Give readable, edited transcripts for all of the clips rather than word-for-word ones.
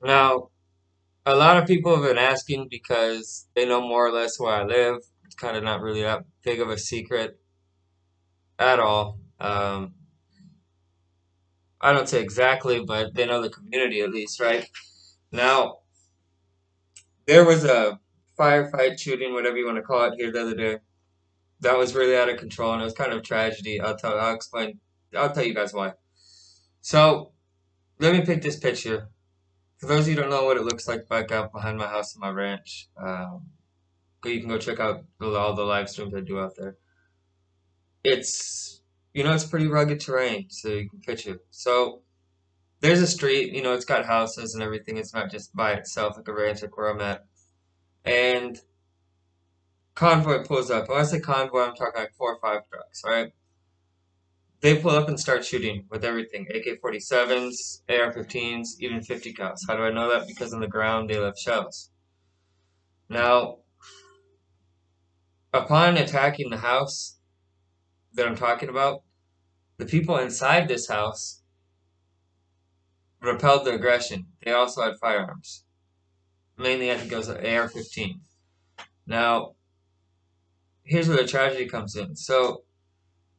Now, a lot of people have been asking because they know more or less where I live. It's kind of not really that big of a secret at all. I don't say exactly, but they know the community at least, right? Now, there was a firefight shooting, whatever you want to call it, here the other day. That was really out of control, and it was kind of a tragedy. I'll explain. I'll tell you guys why. So, let me paint this picture. For those of you who don't know what it looks like back out behind my house and my ranch, you can go check out all the live streams I do out there. It's, it's pretty rugged terrain, so you can picture. So, there's a street, it's got houses and everything. It's not just by itself like a ranch like where I'm at. And convoy pulls up. When I say convoy, I'm talking like 4 or 5 trucks, right? They pull up and start shooting with everything: AK-47s, AR-15s, even 50 cals. How do I know that? Because on the ground they left shells. Now, upon attacking the house that I'm talking about, the people inside this house repelled the aggression. They also had firearms. Mainly, I think it was an AR-15. Now, here's where the tragedy comes in. So,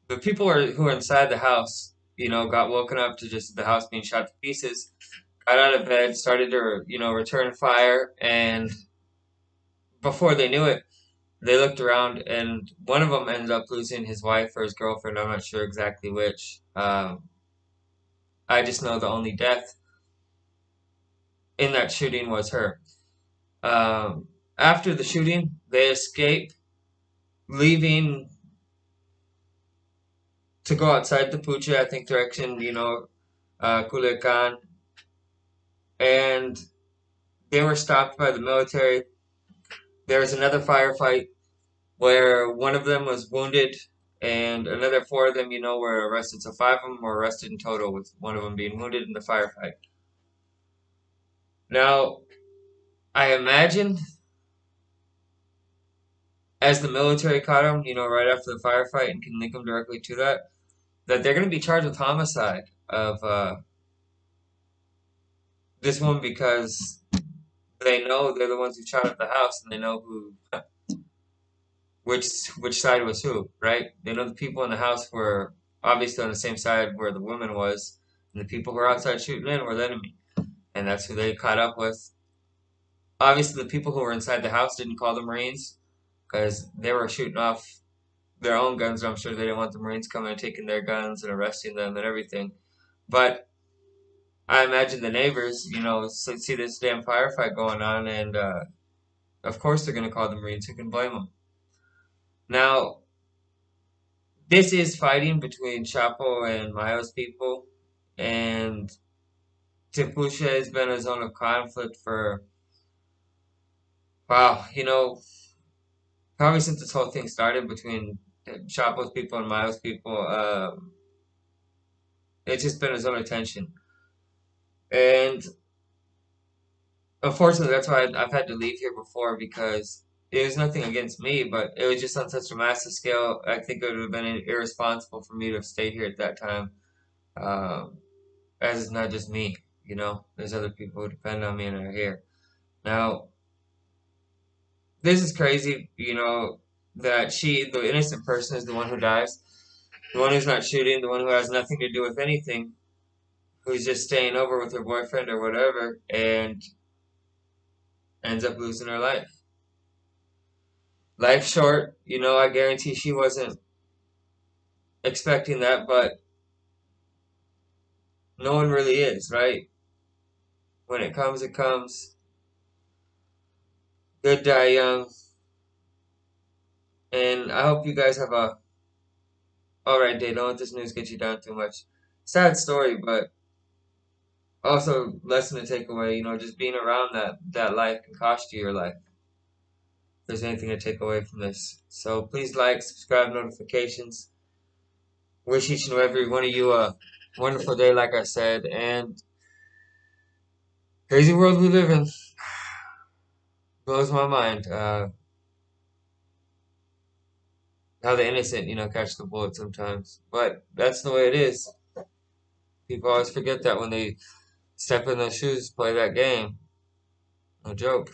the people who were inside the house, got woken up to just the house being shot to pieces, got out of bed, started to, return fire, and before they knew it, they looked around, and one of them ended up losing his wife or his girlfriend. I'm not sure exactly which. I just know the only death in that shooting was her. After the shooting, they escaped, leaving to go outside the Pucha, I think direction, Culiacan, and they were stopped by the military. There was another firefight where one of them was wounded and another four of them, were arrested. So five of them were arrested in total, with one of them being wounded in the firefight. Now, I imagine as the military caught him, right after the firefight and can link him directly to that they're going to be charged with homicide of this one because they know they're the ones who shot up the house and they know which side was who, right? They know the people in the house were obviously on the same side where the woman was, and the people who were outside shooting in were the enemy, and that's who they caught up with. Obviously, the people who were inside the house didn't call the Marines because they were shooting off their own guns. And I'm sure they didn't want the Marines coming and taking their guns and arresting them and everything. But I imagine the neighbors, see this damn firefight going on, and of course they're going to call the Marines. Who can blame them? Now, this is fighting between Chapo and Mayo's people, and Tipusha has been a zone of conflict for, wow, probably since this whole thing started between Chapo's people and Mayo's people. It's just been a zone of tension. And unfortunately, that's why I've had to leave here before because it was nothing against me, but it was just on such a massive scale. I think it would have been irresponsible for me to have stayed here at that time. Um, as it's not just me, there's other people who depend on me and are here. Now, this is crazy, that the innocent person, is the one who dies, the one who's not shooting, the one who has nothing to do with anything, who's just staying over with her boyfriend or whatever, and ends up losing her life. Life short, I guarantee she wasn't expecting that, but no one really is, right? When it comes, it comes. Good die young. And I hope you guys have a alright day. Don't let this news get you down too much. Sad story, but also lesson to take away. Just being around that life can cost you your life. If there's anything to take away from this. So please like, subscribe, notifications. Wish each and every one of you a wonderful day, like I said, and crazy world we live in. Blows my mind. How the innocent, catch the bullet sometimes. But that's the way it is. People always forget that when they step in those shoes, play that game. No joke.